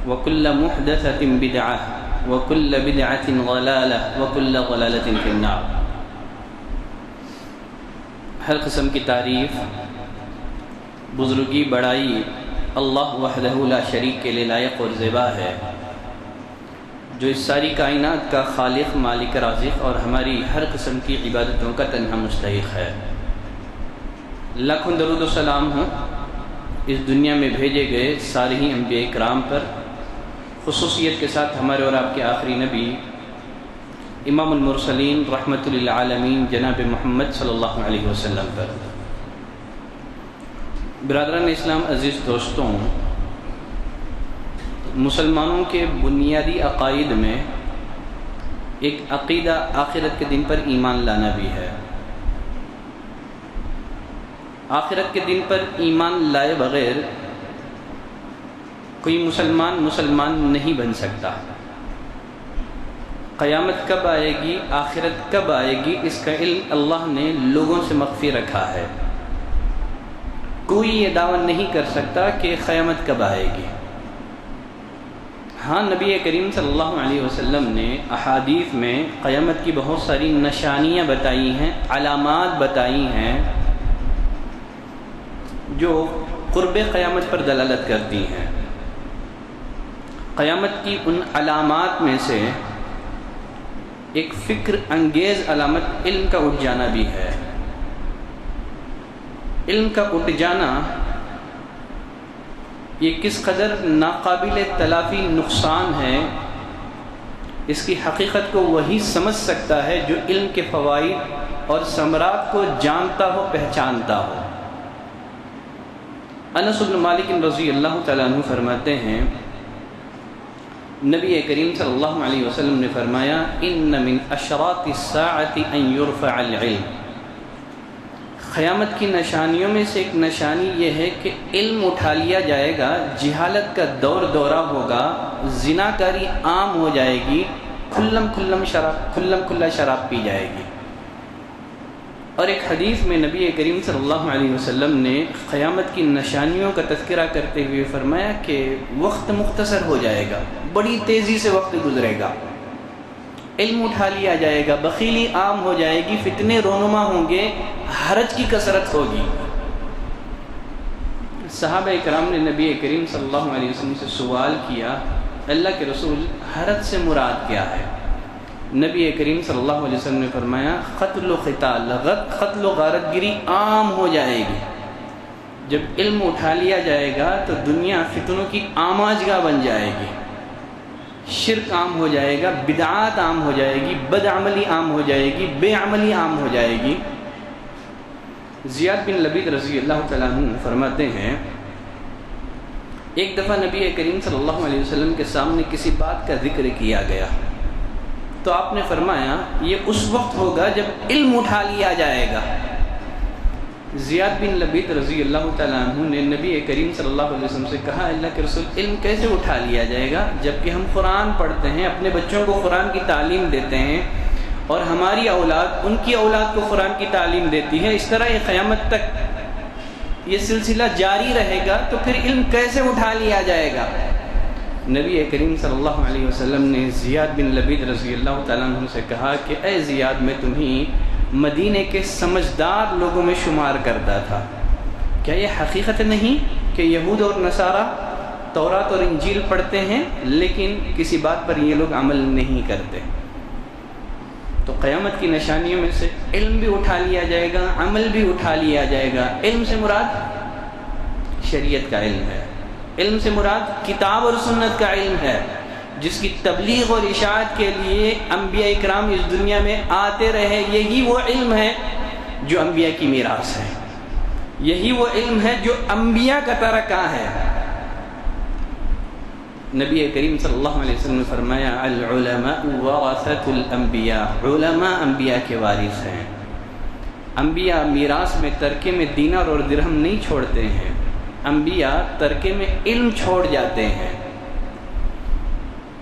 وكل محدثة بدعة وكل بدعة ضلالة وكل ضلالة في النار۔ ہر قسم کی تعریف، بزرگی، بڑائی اللہ وحدہ لا شریک کے لیے لائق اور زیبا ہے، جو اس ساری کائنات کا خالق، مالک، رازق اور ہماری ہر قسم کی عبادتوں کا تنہا مستحق ہے۔ لاکھوں درود و سلام ہوں اس دنیا میں بھیجے گئے سارے ہی انبیاء کرام پر، خصوصیت کے ساتھ ہمارے اور آپ کے آخری نبی امام المرسلین رحمۃ للعالمین جناب محمد صلی اللہ علیہ وسلم پر۔ برادران اسلام، عزیز دوستوں، مسلمانوں کے بنیادی عقائد میں ایک عقیدہ آخرت کے دن پر ایمان لانا بھی ہے۔ آخرت کے دن پر ایمان لائے بغیر کوئی مسلمان نہیں بن سکتا۔ قیامت کب آئے گی، آخرت کب آئے گی، اس کا علم اللہ نے لوگوں سے مخفی رکھا ہے۔ کوئی یہ دعویٰ نہیں کر سکتا کہ قیامت کب آئے گی۔ ہاں، نبی کریم صلی اللہ علیہ وسلم نے احادیث میں قیامت کی بہت ساری نشانیاں بتائی ہیں، علامات بتائی ہیں جو قرب قیامت پر دلالت کرتی ہیں۔ قیامت کی ان علامات میں سے ایک فکر انگیز علامت علم کا اٹھ جانا بھی ہے۔ علم کا اٹھ جانا یہ کس قدر ناقابل تلافی نقصان ہے، اس کی حقیقت کو وہی سمجھ سکتا ہے جو علم کے فوائد اور ثمرات کو جانتا ہو، پہچانتا ہو۔ انس بن مالک رضی اللہ تعالیٰ عنہ فرماتے ہیں، نبی کریم صلی اللہ علیہ وسلم نے فرمایا، ان من اشراط الساعۃ ان یرفع العلم۔ قیامت کی نشانیوں میں سے ایک نشانی یہ ہے کہ علم اٹھا لیا جائے گا، جہالت کا دور دورہ ہوگا، زناکاری عام ہو جائے گی، کھلم کھلا شراب پی جائے گی۔ اور ایک حدیث میں نبی کریم صلی اللہ علیہ وسلم نے قیامت کی نشانیوں کا تذکرہ کرتے ہوئے فرمایا کہ وقت مختصر ہو جائے گا، بڑی تیزی سے وقت گزرے گا، علم اٹھا لیا جائے گا، بخیلی عام ہو جائے گی، فتنے رونما ہوں گے، حرج کی کثرت ہوگی۔ صحابہ کرام نے نبی کریم صلی اللہ علیہ وسلم سے سوال کیا، اللہ کے رسول، حرج سے مراد کیا ہے؟ نبی کریم صلی اللہ علیہ وسلم نے فرمایا، قتل و غارت گری عام ہو جائے گی۔ جب علم اٹھا لیا جائے گا تو دنیا فتنوں کی آماجگاہ بن جائے گی، شرک عام ہو جائے گا، بدعات عام ہو جائے گی، بدعملی عام ہو جائے گی، بے عملی عام ہو جائے گی۔ زیاد بن لبید رضی اللہ تعالیٰ عنہ فرماتے ہیں، ایک دفعہ نبی کریم صلی اللہ علیہ وسلم کے سامنے کسی بات کا ذکر کیا گیا تو آپ نے فرمایا، یہ اس وقت ہوگا جب علم اٹھا لیا جائے گا۔ زیاد بن لبید رضی اللہ تعالیٰ عنہ نے نبی کریم صلی اللہ علیہ وسلم سے کہا، اللہ کے رسول، علم کیسے اٹھا لیا جائے گا جبکہ ہم قرآن پڑھتے ہیں، اپنے بچوں کو قرآن کی تعلیم دیتے ہیں، اور ہماری اولاد ان کی اولاد کو قرآن کی تعلیم دیتی ہے، اس طرح یہ قیامت تک یہ سلسلہ جاری رہے گا، تو پھر علم کیسے اٹھا لیا جائے گا؟ نبی کریم صلی اللہ علیہ وسلم نے زیاد بن لبید رضی اللہ تعالیٰ عنہ سے کہا کہ اے زیاد، میں تمہیں مدینے کے سمجھدار لوگوں میں شمار کرتا تھا، کیا یہ حقیقت نہیں کہ یہود اور نصارہ تورات اور انجیل پڑھتے ہیں لیکن کسی بات پر یہ لوگ عمل نہیں کرتے؟ تو قیامت کی نشانیوں میں سے علم بھی اٹھا لیا جائے گا، عمل بھی اٹھا لیا جائے گا۔ علم سے مراد شریعت کا علم ہے، علم سے مراد کتاب اور سنت کا علم ہے، جس کی تبلیغ اور اشاعت کے لیے انبیاء اکرام اس دنیا میں آتے رہے۔ یہی وہ علم ہے جو انبیاء کی میراث ہے، یہی وہ علم ہے جو انبیاء کا ترکہ ہے۔ نبی کریم صلی اللہ علیہ وسلم نے فرمایا، العلماء ورثۃ الانبیاء، علماء انبیاء کے وارث ہیں۔ انبیاء میراث میں ترکے میں دینار اور درہم نہیں چھوڑتے ہیں، انبیاء ترکے میں علم چھوڑ جاتے ہیں۔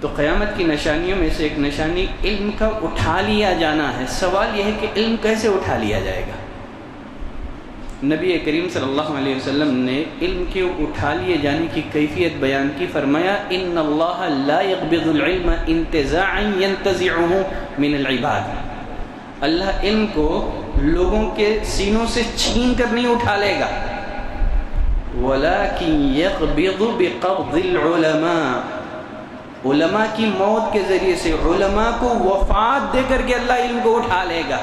تو قیامت کی نشانیوں میں سے ایک نشانی علم کا اٹھا لیا جانا ہے۔ سوال یہ ہے کہ علم کیسے اٹھا لیا جائے گا؟ نبی کریم صلی اللہ علیہ وسلم نے علم کے اٹھا لیے جانے کی کیفیت بیان کی. فرمایا ان اللہ لا يقبض العلم انتزاعا ينتزعه من العباد. اللہ علم کو لوگوں کے سینوں سے چھین کر نہیں اٹھا لے گا. ولكن يقبض بقبض العلماء. علماء کی موت کے ذریعے سے علماء کو وفات دے کر کے اللہ علم کو اٹھا لے گا.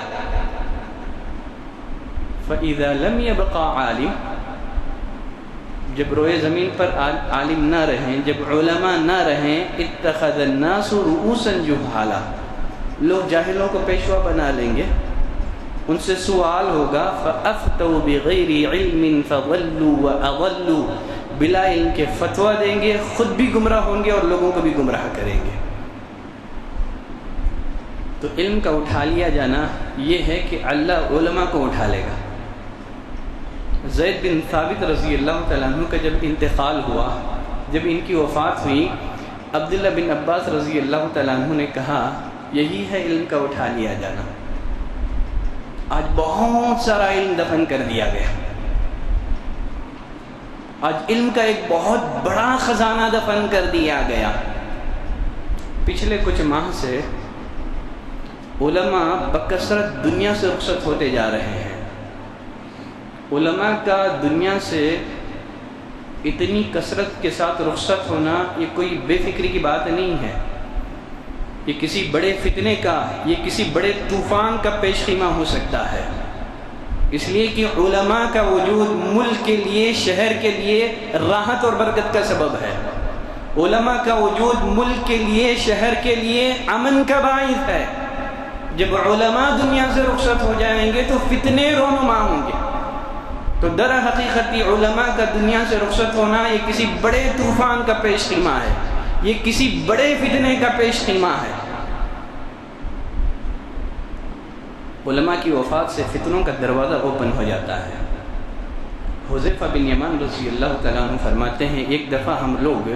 فَإِذَا لَمْ يَبْقَ عَالِمٌ. جب روئے زمین پر عالم نہ رہیں، جب علماء نہ رہیں، اتخذ الناس رؤوسا جہالا. لوگ جاہلوں کو پیشوا بنا لیں گے، ان سے سوال ہوگا. فَأَفْتَوْا بِغَيْرِ عِلْمٍ فَضَلُّوا وَأَضَلُّوا. بلا علم کے فتویٰ دیں گے، خود بھی گمراہ ہوں گے اور لوگوں کو بھی گمراہ کریں گے. تو علم کا اٹھا لیا جانا یہ ہے کہ اللہ علماء کو اٹھا لے گا. زید بن ثابت رضی اللہ تعالیٰ عنہ کا جب انتقال ہوا، جب ان کی وفات ہوئی، عبداللہ بن عباس رضی اللہ تعالیٰ عنہ نے کہا یہی ہے علم کا اٹھا لیا جانا. آج بہت سارا علم دفن کر دیا گیا. آج علم کا ایک بہت بڑا خزانہ دفن کر دیا گیا. پچھلے کچھ ماہ سے علماء بکثرت دنیا سے رخصت ہوتے جا رہے ہیں. علماء کا دنیا سے اتنی کثرت کے ساتھ رخصت ہونا یہ کوئی بے فکری کی بات نہیں ہے. یہ کسی بڑے فتنے کا، یہ کسی بڑے طوفان کا پیش خیمہ ہو سکتا ہے. اس لیے کہ علماء کا وجود ملک کے لیے، شہر کے لیے راحت اور برکت کا سبب ہے. علماء کا وجود ملک کے لیے، شہر کے لیے امن کا باعث ہے. جب علماء دنیا سے رخصت ہو جائیں گے تو فتنے رونما ہوں گے. تو در حقیقت علماء کا دنیا سے رخصت ہونا یہ کسی بڑے طوفان کا پیش خیمہ ہے، یہ کسی بڑے فتنے کا پیش خیمہ ہے. علماء کی وفات سے فتنوں کا دروازہ اوپن ہو جاتا ہے. حذیفہ بن یمان رضی اللہ تعالیٰ عنہ فرماتے ہیں ایک دفعہ ہم لوگ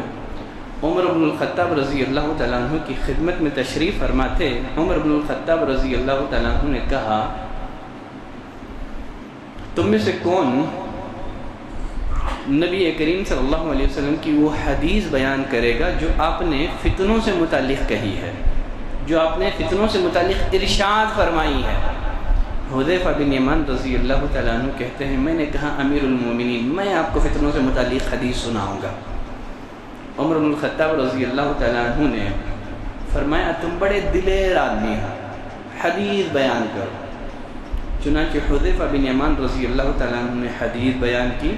عمر بن الخطاب رضی اللہ تعالیٰ عنہ کی خدمت میں تشریف فرما تھے. عمر بن الخطاب رضی اللہ تعالیٰ عنہ نے کہا تم میں سے کون نبی کریم صلی اللہ علیہ وسلم کی وہ حدیث بیان کرے گا جو آپ نے فتنوں سے متعلق کہی ہے، جو آپ نے فتنوں سے متعلق ارشاد فرمائی ہے؟ حذیفہ بن یمان رضی اللہ تعالیٰ عنہ کہتے ہیں میں نے کہا امیر المومنین میں آپ کو فتنوں سے متعلق حدیث سناؤں گا. عمر بن الخطاب رضی اللہ تعالیٰ عنہ نے فرمایا تم بڑے دلیر آدمی ہو، حدیث بیان کرو. چنانچہ حذیفہ بن یمان رضی اللہ تعالیٰ عنہ نے حدیث بیان کی.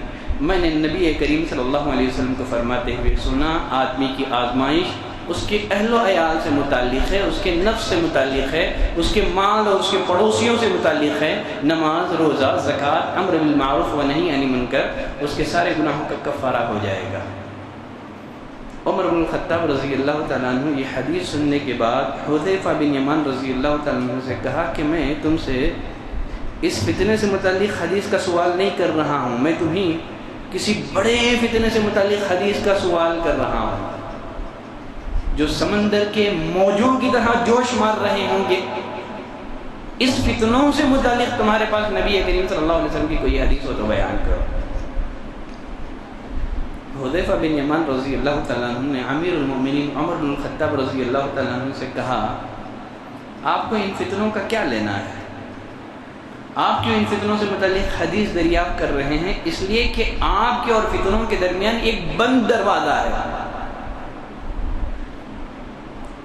میں نے نبی کریم صلی اللہ علیہ وسلم کو فرماتے ہوئے سنا آدمی کی آزمائش اس کے اہل و عیال سے متعلق ہے، اس کے نفس سے متعلق ہے، اس کے مال اور اس کے پڑوسیوں سے متعلق ہے. نماز، روزہ، زکوٰۃ، امر بالمعروف و نہی عن المنکر اس کے سارے گناہوں کا کفارہ ہو جائے گا. عمر بن الخطاب رضی اللہ تعالیٰ عنہ یہ حدیث سننے کے بعد حذیفہ بن یمان رضی اللہ تعالیٰ عنہ سے کہا کہ میں تم سے اس فتنے سے متعلق حدیث کا سوال نہیں کر رہا ہوں، میں تمہیں کسی بڑے فتنے سے متعلق حدیث کا سوال کر رہا ہوں جو سمندر کے موجوں کی طرح جوش مار رہے ہوں گے. اس فتنوں سے متعلق تمہارے پاس نبی کریم صلی اللہ علیہ وسلم کی کوئی حدیث ہو تو بیان کرو. حذیفہ بن یمان رضی اللہ تعالیٰ عنہ نے امیر المومنین عمر بن الخطاب رضی اللہ تعالیٰ عنہ سے کہا آپ کو ان فتنوں کا کیا لینا ہے؟ آپ کیوں ان فتنوں سے متعلق حدیث دریافت کر رہے ہیں؟ اس لیے کہ آپ کے اور فتنوں کے درمیان ایک بند دروازہ ہے.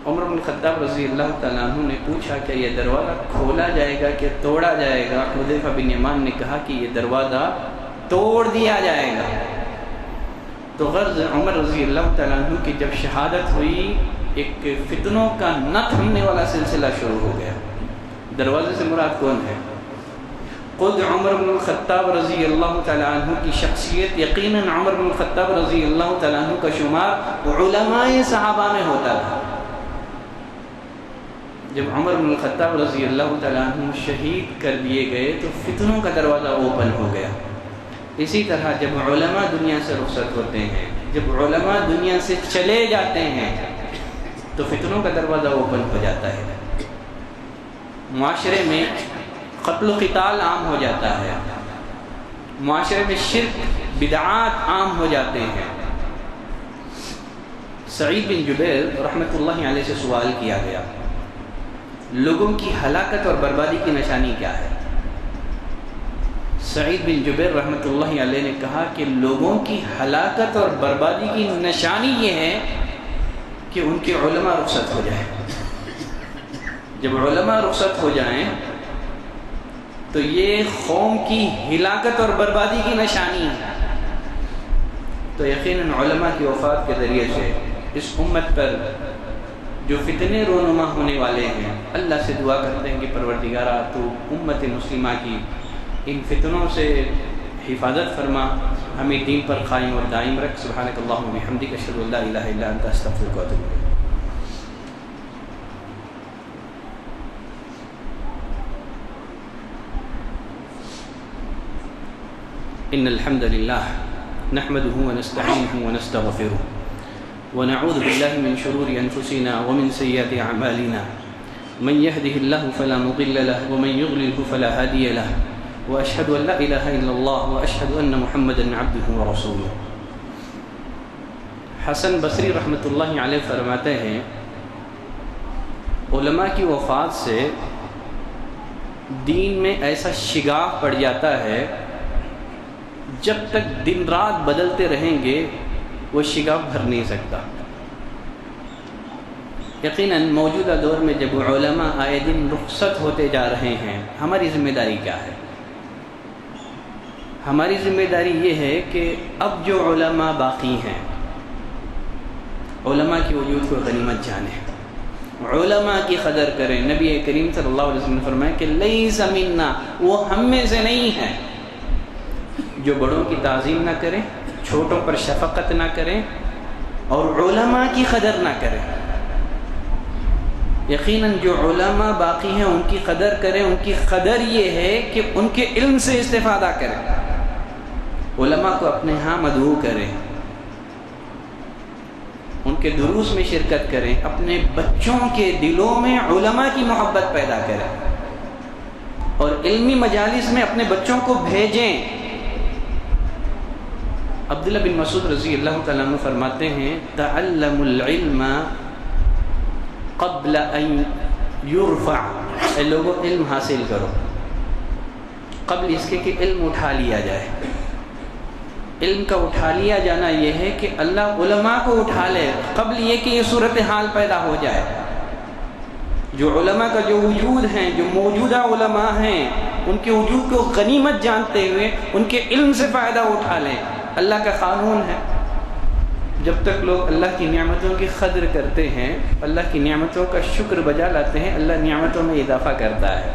عمر بن الخطاب رضی اللہ تعالیٰ عنہ نے پوچھا کہ یہ دروازہ کھولا جائے گا کہ توڑا جائے گا؟ حذیفہ بن یمان نے کہا کہ یہ دروازہ توڑ دیا جائے گا. تو غرض عمر رضی اللہ تعالیٰ عنہ کی جب شہادت ہوئی ایک فتنوں کا نہ تھمنے والا سلسلہ شروع ہو گیا. دروازے سے مراد کون ہے؟ خود عمر بن الخطاب رضی اللہ تعالیٰ عنہ کی شخصیت. یقیناً عمر بن الخطاب رضی اللہ تعالیٰ عنہ کا شمار علماء صحابہ میں ہوتا تھا. جب عمر بن الخطاب رضی اللہ تعالیٰ عنہ شہید کر دیے گئے تو فتنوں کا دروازہ اوپن ہو گیا. اسی طرح جب علماء دنیا سے رخصت ہوتے ہیں، جب علماء دنیا سے چلے جاتے ہیں تو فتنوں کا دروازہ اوپن ہو جاتا ہے. معاشرے میں قتل و قتال عام ہو جاتا ہے، معاشرے میں شرک بدعات عام ہو جاتے ہیں۔ سعید بن جبیر رحمۃ اللہ علیہ سے سوال کیا گیا، لوگوں کی ہلاکت اور بربادی کی نشانی کیا ہے؟ سعید بن جبیر رحمۃ اللہ علیہ نے کہا کہ لوگوں کی ہلاکت اور بربادی کی نشانی یہ ہے کہ ان کے علماء رخصت ہو جائیں۔ جب علماء رخصت ہو جائیں تو یہ قوم کی ہلاکت اور بربادی کی نشانی ہے۔ تو یقیناً علماء کی وفات کے ذریعے سے اس امت پر جو فتنے رونما ہونے والے ہیں، اللہ سے دعا کرتے ہیں کہ پروردگارا تو امت مسلمہ کی ان فتنوں سے حفاظت فرما، ہمیں دین پر قائم اور دائم رکھ۔ سبحانک اللہم و بحمدک، اشہد ان لا الہ الا انت، استغفرک و اتوب الیک۔ ان الحمد للہ نحمده ونستعینه ونستغفره ونعوذ باللہ من شرور انفسنا ومن سیئات اعمالنا، من يهده الله فلا مضل له ومن يضلل فلا هادي له، واشهد ان لا الہ الا اللہ واشهد ان محمدا عبده ورسوله۔ حسن بصری رحمۃ اللہ علیہ فرماتے ہیں، علماء کی وفات سے دین میں ایسا شگاف پڑ جاتا ہے، جب تک دن رات بدلتے رہیں گے وہ شگاف بھر نہیں سکتا۔ یقیناً موجودہ دور میں جب علماء آئے دن رخصت ہوتے جا رہے ہیں، ہماری ذمہ داری کیا ہے؟ ہماری ذمہ داری یہ ہے کہ اب جو علماء باقی ہیں، علماء کی وجود کو غنیمت جانیں، علماء کی قدر کریں۔ نبی کریم صلی اللہ علیہ وسلم نے فرمایا کہ لیس منا، وہ ہم میں سے نہیں ہے۔ جو بڑوں کی تعظیم نہ کریں، چھوٹوں پر شفقت نہ کریں اور علماء کی قدر نہ کریں۔ یقیناً جو علماء باقی ہیں ان کی قدر کریں، ان کی قدر یہ ہے کہ ان کے علم سے استفادہ کریں، علماء کو اپنے ہاں مدعو کریں، ان کے دروس میں شرکت کریں، اپنے بچوں کے دلوں میں علماء کی محبت پیدا کریں اور علمی مجالس میں اپنے بچوں کو بھیجیں۔ عبداللہ بن مسعود رضی اللہ تعالیٰ عنہ فرماتے ہیں، تعلموا العلم قبل ان یرفع، اے لوگوں علم حاصل کرو قبل اس کے کہ علم اٹھا لیا جائے۔ علم کا اٹھا لیا جانا یہ ہے کہ اللہ علماء کو اٹھا لے قبل یہ کہ یہ صورتحال پیدا ہو جائے۔ جو علماء کا جو وجود ہیں، جو موجودہ علماء ہیں، ان کے وجود کو غنیمت جانتے ہوئے ان کے علم سے فائدہ اٹھا لیں۔ اللہ کا قانون ہے، جب تک لوگ اللہ کی نعمتوں کی قدر کرتے ہیں، اللہ کی نعمتوں کا شکر بجا لاتے ہیں، اللہ نعمتوں میں اضافہ کرتا ہے۔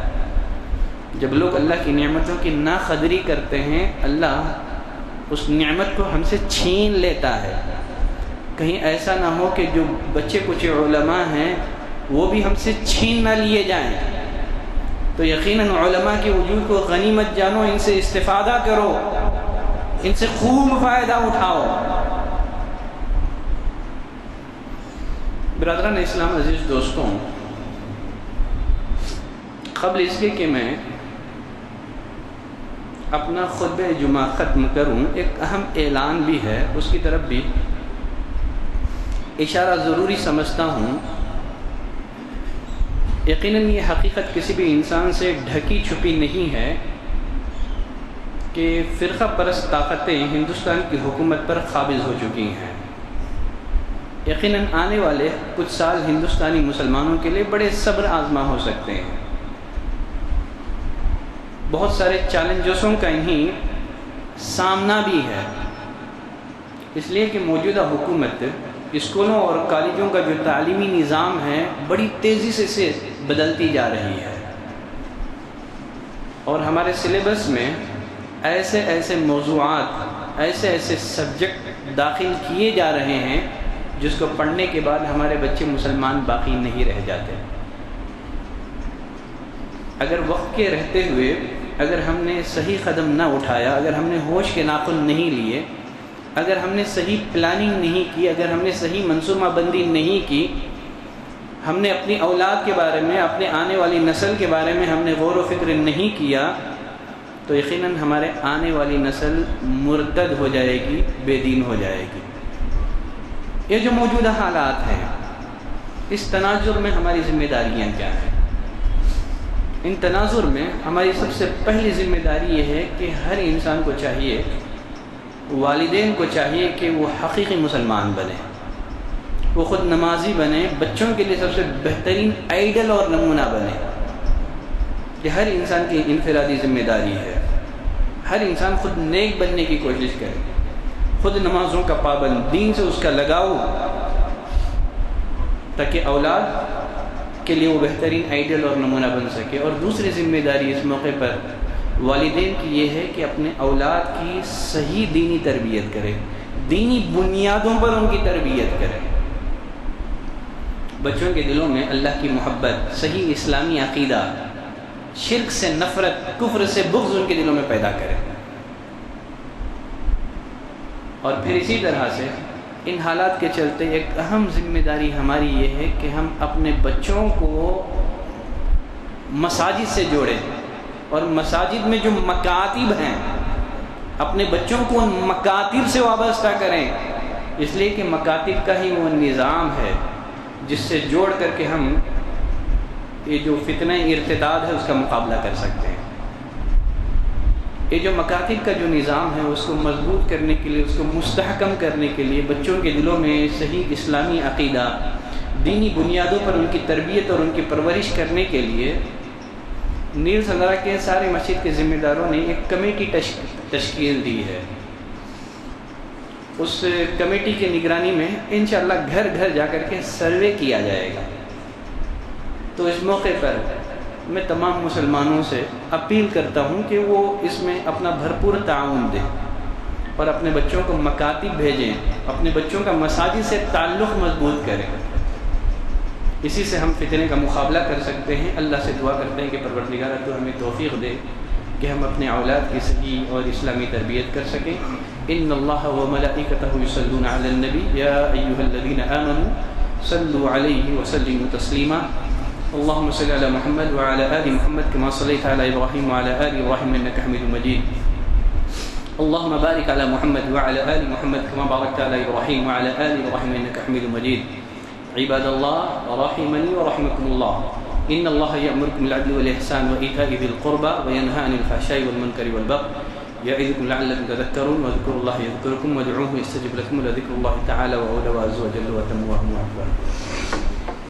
جب لوگ اللہ کی نعمتوں کی ناقدری کرتے ہیں، اللہ اس نعمت کو ہم سے چھین لیتا ہے۔ کہیں ایسا نہ ہو کہ جو بچے کچھ علماء ہیں وہ بھی ہم سے چھین نہ لیے جائیں۔ تو یقیناً علماء کے وجود کو غنیمت جانو، ان سے استفادہ کرو، ان سے خوب فائدہ اٹھاؤ۔ برادران اسلام، عزیز دوستوں، قبل اس کے کہ میں اپنا خطبہ جمعہ ختم کروں، ایک اہم اعلان بھی ہے، اس کی طرف بھی اشارہ ضروری سمجھتا ہوں۔ یقیناً یہ حقیقت کسی بھی انسان سے ڈھکی چھپی نہیں ہے کہ فرقہ پرست طاقتیں ہندوستان کی حکومت پر قابض ہو چکی ہیں۔ یقیناً آنے والے کچھ سال ہندوستانی مسلمانوں کے لیے بڑے صبر آزما ہو سکتے ہیں۔ بہت سارے چیلنجوں کا انہیں سامنا بھی ہے، اس لیے کہ موجودہ حکومت اسکولوں اور کالجوں کا جو تعلیمی نظام ہے بڑی تیزی سے بدلتی جا رہی ہے، اور ہمارے سلیبس میں ایسے موضوعات، ایسے سبجیکٹ داخل کیے جا رہے ہیں جس کو پڑھنے کے بعد ہمارے بچے مسلمان باقی نہیں رہ جاتے۔ اگر وقت کے رہتے ہوئے اگر ہم نے صحیح قدم نہ اٹھایا، اگر ہم نے ہوش کے ناخن نہیں لیے، اگر ہم نے صحیح پلاننگ نہیں کی، اگر ہم نے صحیح منصوبہ بندی نہیں کی، ہم نے اپنی اولاد کے بارے میں، اپنے آنے والی نسل کے بارے میں ہم نے غور و فکر نہیں کیا، تو یقیناً ہمارے آنے والی نسل مرتد ہو جائے گی، بے دین ہو جائے گی۔ یہ جو موجودہ حالات ہیں، اس تناظر میں ہماری ذمہ داریاں کیا ہیں؟ ان تناظر میں ہماری سب سے پہلی ذمہ داری یہ ہے کہ ہر انسان کو چاہیے، والدین کو چاہیے کہ وہ حقیقی مسلمان بنے، وہ خود نمازی بنے، بچوں کے لیے سب سے بہترین آئیڈل اور نمونہ بنے۔ یہ ہر انسان کی انفرادی ذمہ داری ہے۔ ہر انسان خود نیک بننے کی کوشش کرے، خود نمازوں کا پابند، دین سے اس کا لگاؤ، تاکہ اولاد کے لیے وہ بہترین آئیڈل اور نمونہ بن سکے۔ اور دوسری ذمہ داری اس موقع پر والدین کی یہ ہے کہ اپنے اولاد کی صحیح دینی تربیت کرے، دینی بنیادوں پر ان کی تربیت کرے، بچوں کے دلوں میں اللہ کی محبت، صحیح اسلامی عقیدہ، شرک سے نفرت، کفر سے بغض ان کے دلوں میں پیدا کرے۔ اور پھر اسی طرح سے ان حالات کے چلتے ایک اہم ذمہ داری ہماری یہ ہے کہ ہم اپنے بچوں کو مساجد سے جوڑیں، اور مساجد میں جو مکاتب ہیں اپنے بچوں کو ان مکاتب سے وابستہ کریں، اس لیے کہ مکاتب کا ہی وہ نظام ہے جس سے جوڑ کر کے ہم یہ جو فتنہ ارتداد ہے اس کا مقابلہ کر سکتے ہیں۔ یہ جو مکاتب کا جو نظام ہے اس کو مضبوط کرنے کے لیے، اس کو مستحکم کرنے کے لیے، بچوں کے دلوں میں صحیح اسلامی عقیدہ، دینی بنیادوں پر ان کی تربیت اور ان کی پرورش کرنے کے لیے نیل سنگرا کے سارے مسجد کے ذمہ داروں نے ایک کمیٹی تشکیل دی ہے۔ اس کمیٹی کی نگرانی میں انشاءاللہ گھر گھر جا کر کے سروے کیا جائے گا۔ تو اس موقع پر میں تمام مسلمانوں سے اپیل کرتا ہوں کہ وہ اس میں اپنا بھرپور تعاون دیں اور اپنے بچوں کو مکاتب بھیجیں، اپنے بچوں کا مساجد سے تعلق مضبوط کریں۔ اسی سے ہم فتنے کا مقابلہ کر سکتے ہیں۔ اللہ سے دعا کرتے ہیں کہ پروردگار تو ہمیں توفیق دے کہ ہم اپنے اولاد کی صحیح اور اسلامی تربیت کر سکیں۔ ان اللہ وملائکتہ یصلون علی النبی یا ایھا الذین آمنوا صلوا علیہ وسلموا تسلیما۔ اللهم صل على محمد وعلى آل محمد كما صليت على إبراهيم وعلى آل إبراهيم إنك حميد مجيد۔ اللهم بارك على محمد وعلى آل محمد كما باركت على إبراهيم وعلى آل إبراهيم إنك حميد مجيد۔ عباد الله رحمني ورحمكم الله، إن الله يأمركم بالعدل والإحسان وإيتاء ذي القربى وينهى عن الفحشاء والمنكر والبغي يعظكم لعلكم تذكرون، واذكروا الله يذكركم وادعوه يستجب لكم، ولذكر الله تعالى وأولى وعز وجل وتم وهم أكبر۔